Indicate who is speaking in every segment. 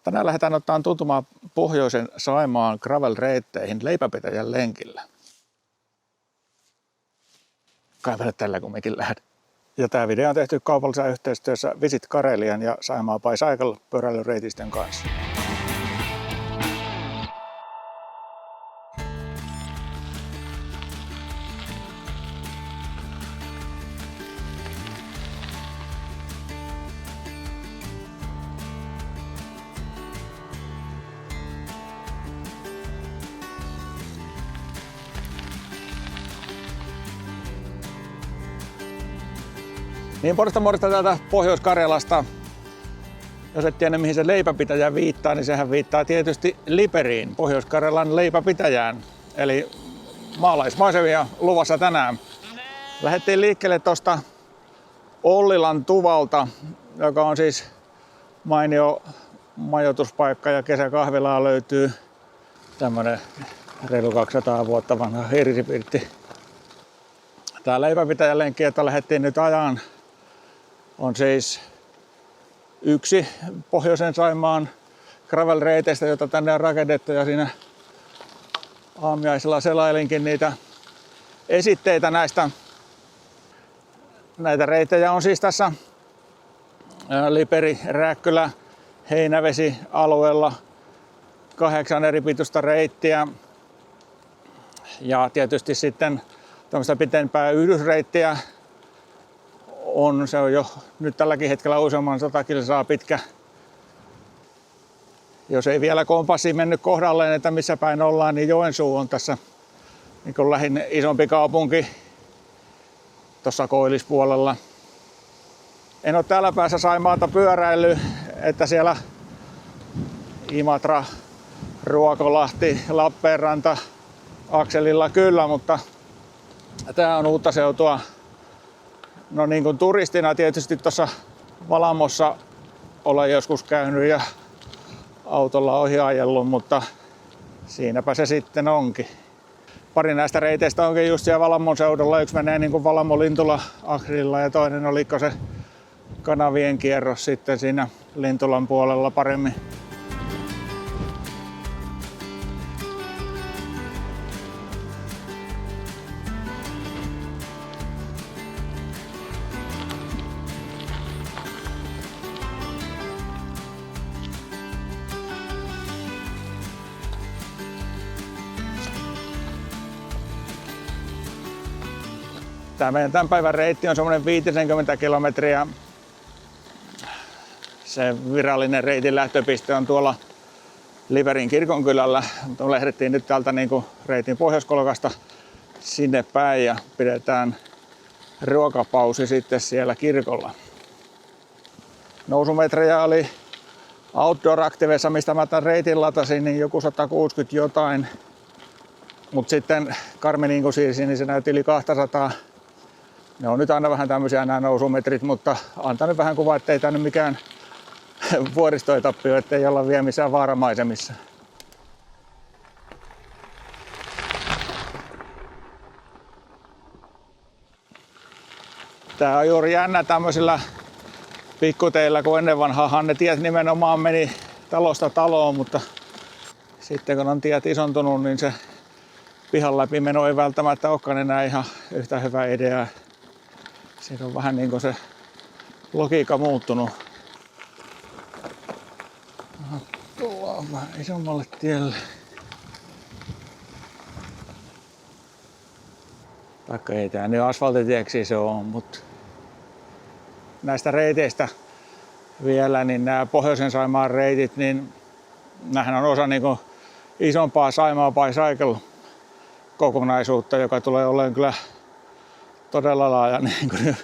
Speaker 1: Tänään lähdetään ottamaan tuntumaan pohjoisen Saimaan gravel-reitteihin Leipäpitäjän lenkillä. Kai mä tällä kumminkin lähden. Ja tämä video on tehty kaupallisessa yhteistyössä Visit Karelian ja Saimaa by Cycle pyöräilyreitistön kanssa. Niin morjesta täältä Pohjois-Karjalasta. Jos et tiedä mihin se Leipäpitäjä viittaa, niin sehän viittaa tietysti Liperiin, Pohjois-Karjalan Leipäpitäjään. Eli maalaismaisemia luvassa tänään. Lähdettiin liikkeelle tuosta Ollilan tuvalta, joka on siis mainio majoituspaikka ja kesäkahvilaa löytyy. Tämmönen reilu 200 vuotta vanha hirsipirtti. Tää Leipäpitäjän lenkki, jota lähdettiin nyt ajaan, on siis yksi Pohjoisen Saimaan gravel-reiteistä, jota tänne on rakennettu, ja siinä aamiaisella selailinkin niitä esitteitä näistä. Näitä reittejä on siis tässä Liperi, Rääkkylä, Heinävesi alueella 8 eri pituista reittiä. Ja tietysti sitten tämmöistä pitempää yhdysreittiä se on jo nyt tälläkin hetkellä useamman 100 kilsaa pitkä. Jos ei vielä kompassi mennyt kohdalleen, että missä päin ollaan, niin Joensuu on tässä niin kuin lähin isompi kaupunki tuossa koillispuolella. En ole täällä päässä Saimaata pyöräillyt, että siellä Imatra, Ruokolahti, Lappeenranta akselilla kyllä, mutta tää on uutta seutua. No niin kuin turistina tietysti tuossa Valamossa olen joskus käynyt ja autolla ohi ajellut, mutta siinäpä se sitten onkin. Pari näistä reiteistä onkin just siellä Valamon seudulla. Yksi menee niin kuin Valamo-Lintula-akselilla ja toinen oliko se kanavien kierros sitten siinä Lintulan puolella paremmin. Tämä meidän tämän päivän reitti on semmoinen 50 kilometriä. Se virallinen reitin lähtöpiste on tuolla Liperin kirkonkylällä. Mutta me lähdettiin nyt täältä niin kuin reitin pohjoiskolkasta sinne päin ja pidetään ruokapausi sitten siellä kirkolla. Nousumetrejä oli Outdoor Activessa, mistä mä tämän reitin latasin, niin joku 160 jotain. Mutta sitten Garminiin kun siirsin, niin se näytti yli 200. Ne on nyt aina vähän tämmöisiä nämä nousumetrit, mutta antaa nyt vähän kuvaa, ettei tää nyt mikään vuoristoetappio, ettei olla vielä missään vaaramaisemissa. Tää on juuri jännä tämmöisillä pikkuteillä, kun ennen vanhaahan ne tiet nimenomaan meni talosta taloon, mutta sitten kun on tiet isontunut, niin se pihan läpi meno ei välttämättä olekaan enää ihan yhtä hyvä idea. Siitä on vähän niin kuin se logiikka muuttunut. Tullaan vähän isommalle tielle. Taikka ei tää nyt asfaltitieksi se on, mutta näistä reiteistä vielä, niin nämä Pohjoisen Saimaan reitit, niin nämähän on osa niin kuin isompaa Saimaa by Cycle kokonaisuutta, joka tulee olemaan kyllä todella laaja, niin kuin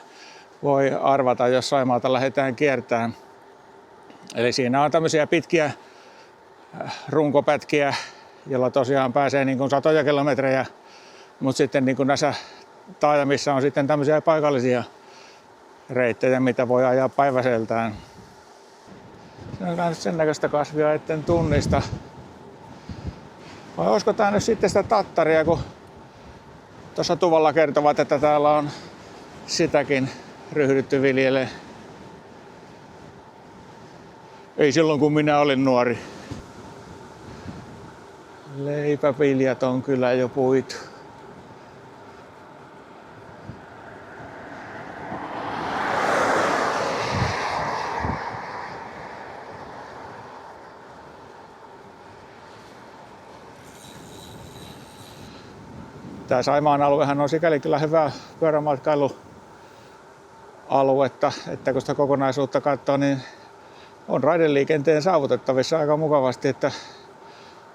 Speaker 1: voi arvata, jos Saimaata lähdetään kiertämään. Eli siinä on tämmöisiä pitkiä runkopätkiä, jolla tosiaan pääsee niin kuin satoja kilometrejä, mutta sitten niin kuin näissä taajamissa on sitten tämmöisiä paikallisia reittejä, mitä voi ajaa päiväseltään. Se on myös sen näköistä kasvia, etten tunnista. Vai olisiko tää nyt sitten sitä tattaria, kun tuossa tuvalla kertovat, että täällä on sitäkin ryhdytty viljelemään. Ei silloin kun minä olin nuori. Leipäviljat on kyllä jo puitu. Tää Saimaan aluehan on sikäli kyllä hyvä pyörämatkailualuetta, että kun sitä kokonaisuutta katsoo, niin on raideliikenteen saavutettavissa aika mukavasti, että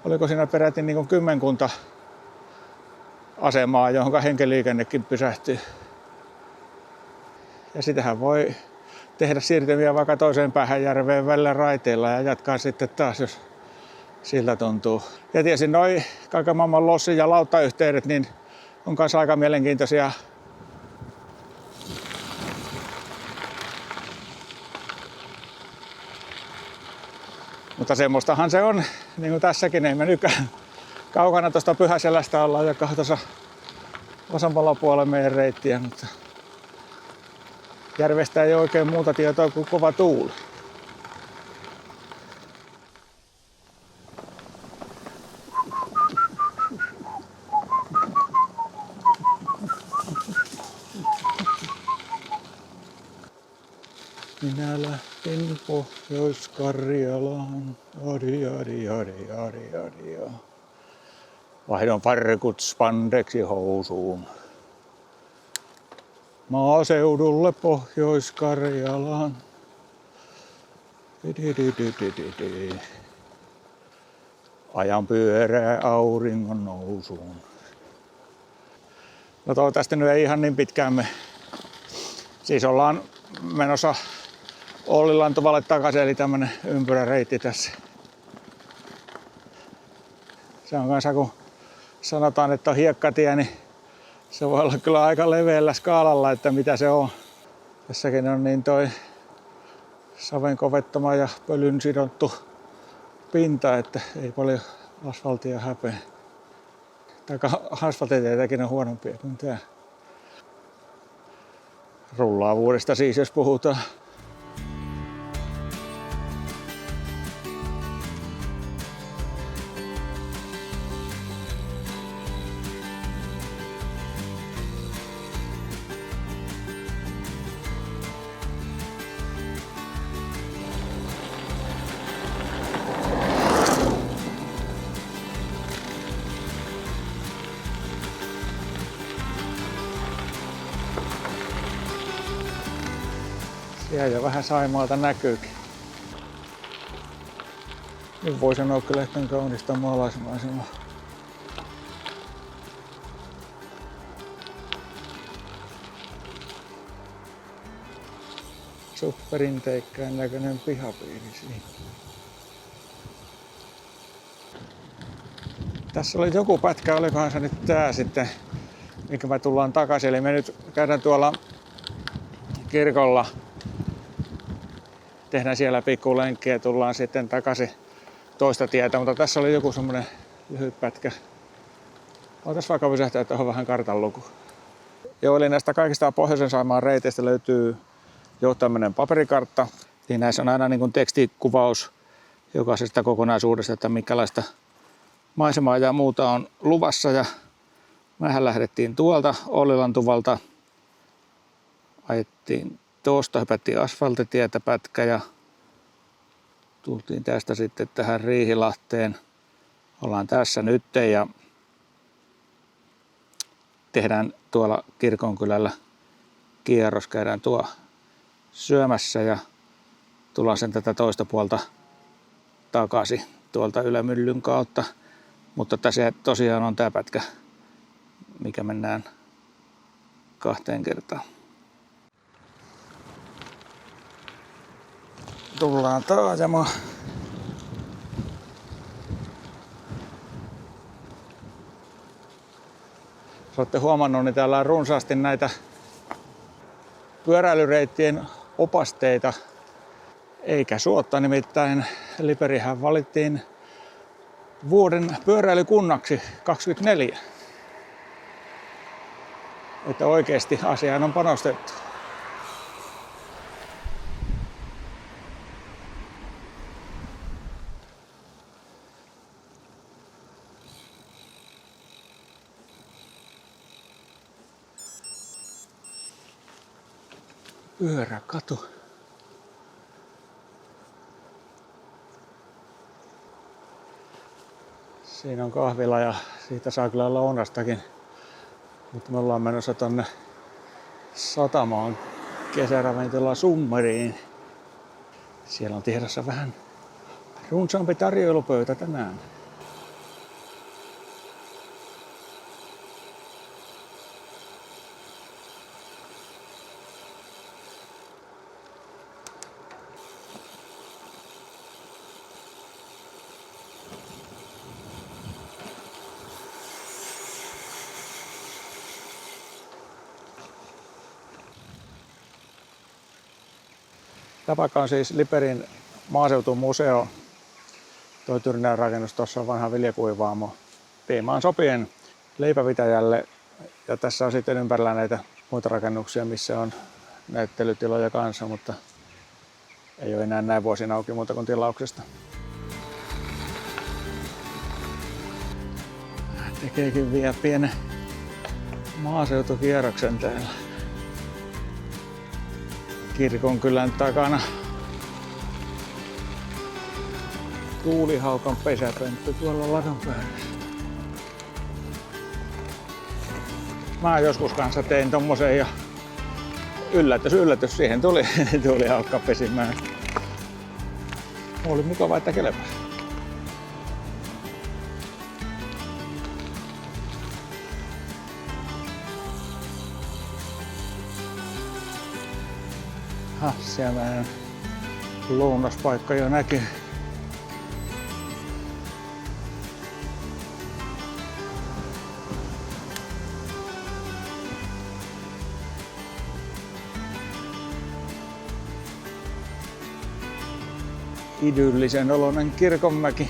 Speaker 1: oliko siinä peräti niin kuin 10 asemaa, johon henkiliikennekin pysähtyy. Ja sitähän voi tehdä siirtymiä vaikka toiseen päähän järveen välillä raiteilla ja jatkaa sitten taas, jos siltä tuntuu. Ja tietysti noi kaiken maailman lossi- ja lauttayhteydet niin on kanssa aika mielenkiintoisia. Mutta semmoistahan se on, niin kuin tässäkin, ei me nykään kaukana tuosta Pyhäselästä ollaan, joka tuossa vasemmalla puolella meidän reittiä, mutta järvestä ei oikein muuta tietoa kuin kova tuuli. Minä lähtin Pohjois-Karjalaan, adi. Vaihdon farkut spandeksi housuun. Maaseudulle Pohjois-Karjalaan. Ajan pyörää auringon nousuun. No toivottavasti nyt ei ihan niin pitkään me. Siis ollaan menossa Ollilantuvalle takaisin, eli tämmönen ympyräreitti tässä. Se on kanssa, kun sanotaan, että on hiekkatie, niin se voi olla kyllä aika leveällä skaalalla, että mitä se on. Tässäkin on niin toi saven kovettama ja pölyn sidottu pinta, että ei paljon asfaltia häpeä. Asfaltiteitäkin on huonompia kuin tää. Rullaavuudesta siis, jos puhutaan. Siellä jo vähän Saimaalta näkyykin. Nyt voi sanoa kyllä, että on kaunista maalaismaisemaa. Supperinteikkään näköinen pihapiiri siinä. Tässä oli joku pätkä, olikohan se nyt tää sitten, minkä me tullaan takaisin. Eli me nyt käydään tuolla kirkolla. Tehdään siellä pikku lenkki ja tullaan sitten takaisin toista tietä, mutta tässä oli joku semmonen lyhyt pätkä. Otas vaikka pysähtyä tuohon vähän kartanluku. Joo, eli näistä kaikista Pohjoisen Saimaan reiteistä löytyy jo tämmönen paperikartta. Niin näissä on aina niin kuin tekstikuvaus jokaisesta kokonaisuudesta, että minkälaista maisemaa ja muuta on luvassa. Ja mehän lähdettiin tuolta Ollilantuvalta, ajettiin tuosta, hypättiin asfaltitietä pätkä ja tultiin tästä sitten tähän Riihilahteen. Ollaan tässä nyt ja tehdään tuolla Kirkonkylällä kierros. Käydään tuo syömässä ja tullaan sen tätä toista puolta takaisin tuolta Ylämyllyn kautta. Mutta tässä tosiaan on tää pätkä, mikä mennään 2 kertaan. Tullaan taajamaan. Jos olette huomannut, niin täällä on runsaasti näitä pyöräilyreittien opasteita, eikä suotta. Nimittäin Liperihän valittiin vuoden pyöräilykunnaksi 24. Että oikeasti asiaan on panostettu. Pyöräkatu. Siinä on kahvila ja siitä saa kyllä lounastakin. Mutta me ollaan menossa tonne satamaan kesäravintola Summeriin. Siellä on tiedossa vähän runsaampi tarjoilupöytä tänään. Tapaka on siis Liperin maaseutumuseo. Tuo Tyrnään rakennus tuossa on vanha viljakuivaamo. Teemaan sopien leipäpitäjälle. Ja tässä on sitten ympärillä näitä muita rakennuksia, missä on näyttelytiloja kanssa, mutta ei ole enää näin vuosina auki muuta kuin tilauksesta. Tekeekin vielä pienen maaseutukierroksen täällä kirkonkylän takana. Tuulihaukan pesäpönttö tuolla ladon päällä. Mä joskus kanssa tein tommosen ja yllätys, siihen tuli tuulihaukka pesimään. Oli mukava, että kelpasi. Siellä meidän lounaspaikka jo näkyy. Idyllisen oloinen Kirkonmäki.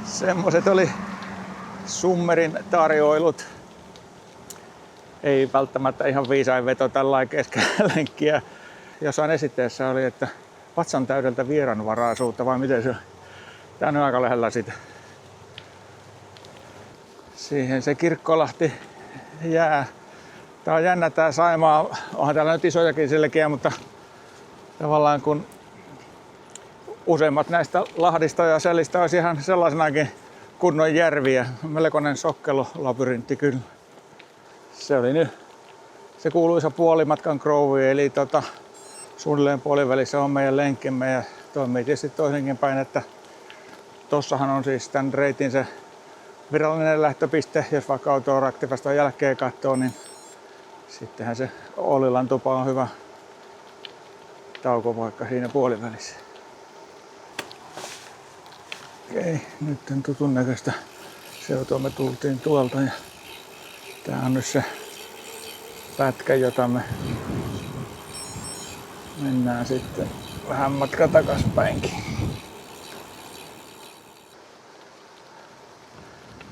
Speaker 1: Semmoiset oli Summerin tarjoilut. Ei välttämättä ihan viisain veto tällainen keskellä lenkkiä. Jossain esitteessä oli, että vatsan täydeltä vieraanvaraisuutta vai miten se on. Tää on aika lähellä sitä. Siihen se Kirkkolahti jää. Tää on jännä tää Saimaa. Onhan täällä nyt isojakin selkeä, mutta tavallaan kun useimmat näistä lahdista ja sellistä olisi ihan sellaisenakin kunnon järviä. Melkoinen sokkelolabyryntti kyllä. Se oli nyt se kuuluisa puolimatkan Grove, eli suunnilleen puolivälissä on meidän lenkkimme ja toimii tietysti toisenkin päin, että tossahan on siis tämän reitin se virallinen lähtöpiste. Jos vaikka Outdoor-Activasta jälkeen katsoo, niin sittenhän se Ollilan tupa on hyvä taukopaikka siinä puolivälissä. Okei, nyt tutun näköistä seutua me tultiin tuolta ja tää on nyt se pätkä, jota me mennään sitten vähän matka takaspäinkin.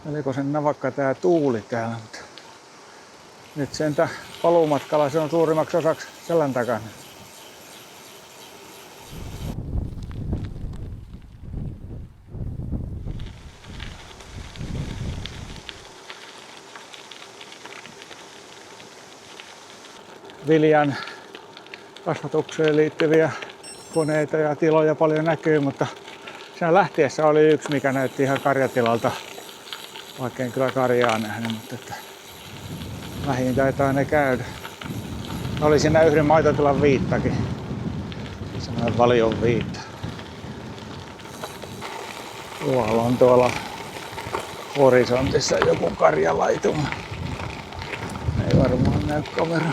Speaker 1: Melkoisen navakka tää tuuli täällä, mutta nyt sentä paluumatkalla se on suurimmaksi osaksi selän takana. viljan kasvatukseen liittyviä koneita ja tiloja paljon näkyy, mutta siinä lähtiessä oli yksi, mikä näytti ihan karjatilalta, vaikka en kyllä karjaa nähnyt, mutta että lähiin taitaa ne käydä. Oli siinä yhden maitotilan viittakin, semmoinen valion viitta. Tuolla on tuolla horisontissa joku karjalaituma. Ei varmaan näy kamera.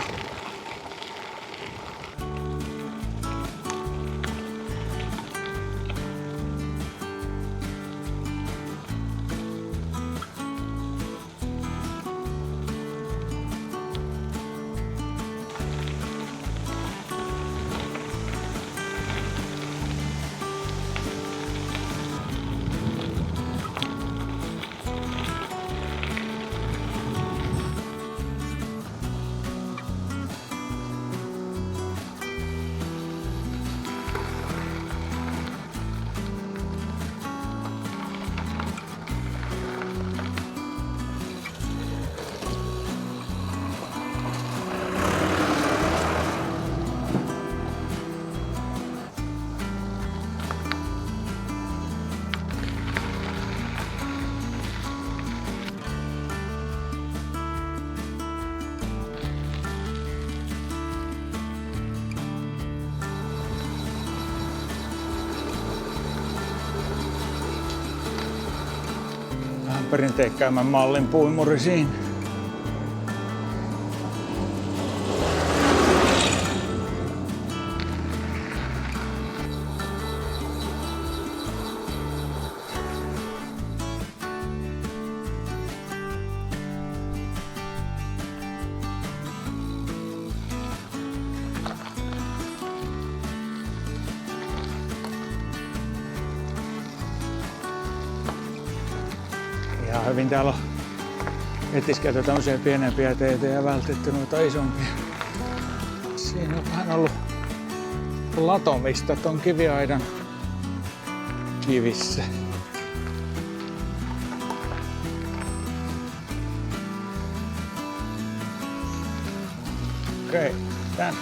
Speaker 1: Perinteikkäämmän mallin puimuri siinä. Ihan hyvin täällä on etiskelty tämmöisiä pienempiä teitä ja vältetty noita isompia. Siinä on vähän ollut latomista ton kiviaidan kivissä. Okei, tän.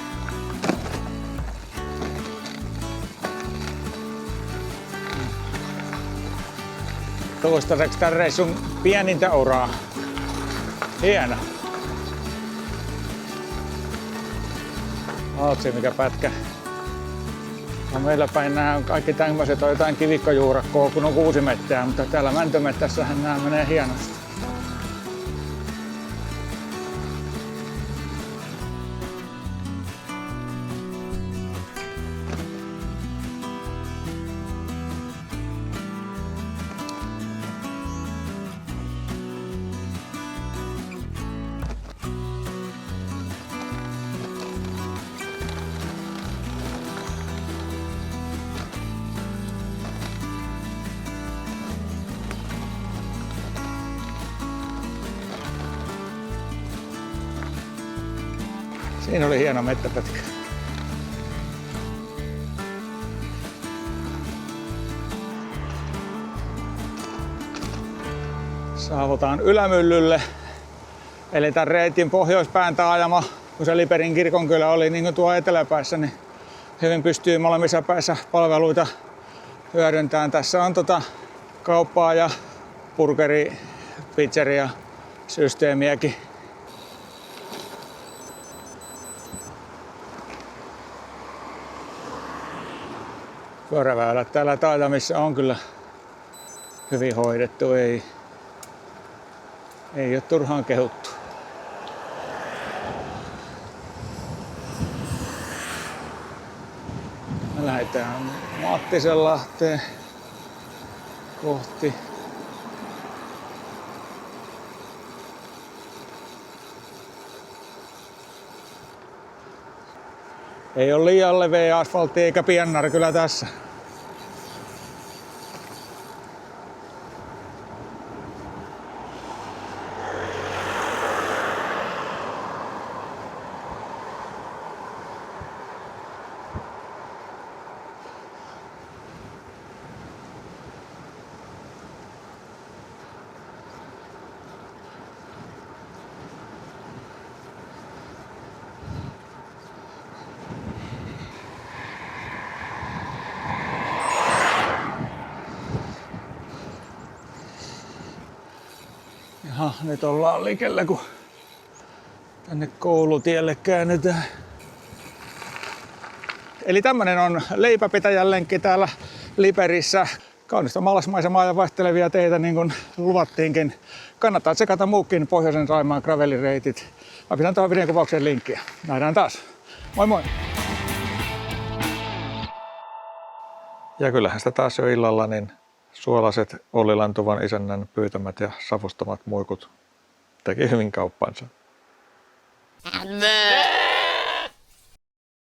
Speaker 1: Toistaiseksi tän reissun pienintä uraa. Hieno. Ootsi mikä pätkä. No meillä päin nämä on kaikki tämmöiset on jotain kivikkojuurakkoa, kun on kuusimettää, mutta täällä mäntymettässähän nämä menee hienosti. Siinä oli hieno mettäpätkä. Saavutaan Ylämyllylle. Eli tämän reitin pohjoispään taajama, kun se Liperin kirkonkylä oli niin kuin tuo eteläpäässä, niin hyvin pystyy molemmissa päissä palveluita hyödyntämään. Tässä on kauppaa ja burgeri, pizzeria, systeemiäkin. Pyöräväylät täällä taajamissa on kyllä hyvin hoidettu, ei ole turhaan kehuttu. Me lähdetään Mattisenlahteen kohti. Ei ole liian leveä asfaltti eikä piennari kyllä tässä. nyt ollaan likellä, kun tänne koulutielle käännytään. Eli tämmönen on leipäpitäjän lenkki täällä Liperissä. Kaunista maalasmaisemaa ja vaihtelevia teitä, niin kuin luvattiinkin. Kannattaa tsekata muukin Pohjoisen Saimaan gravelireitit. Mä pidän tuohon videokuvaukseen linkkiä. Nähdään taas. Moi moi! Ja kyllähän sitä taas jo illalla niin suolaiset Ollilantuvan isännän pyytämät ja savustamat muikut teki hyvin kauppansa.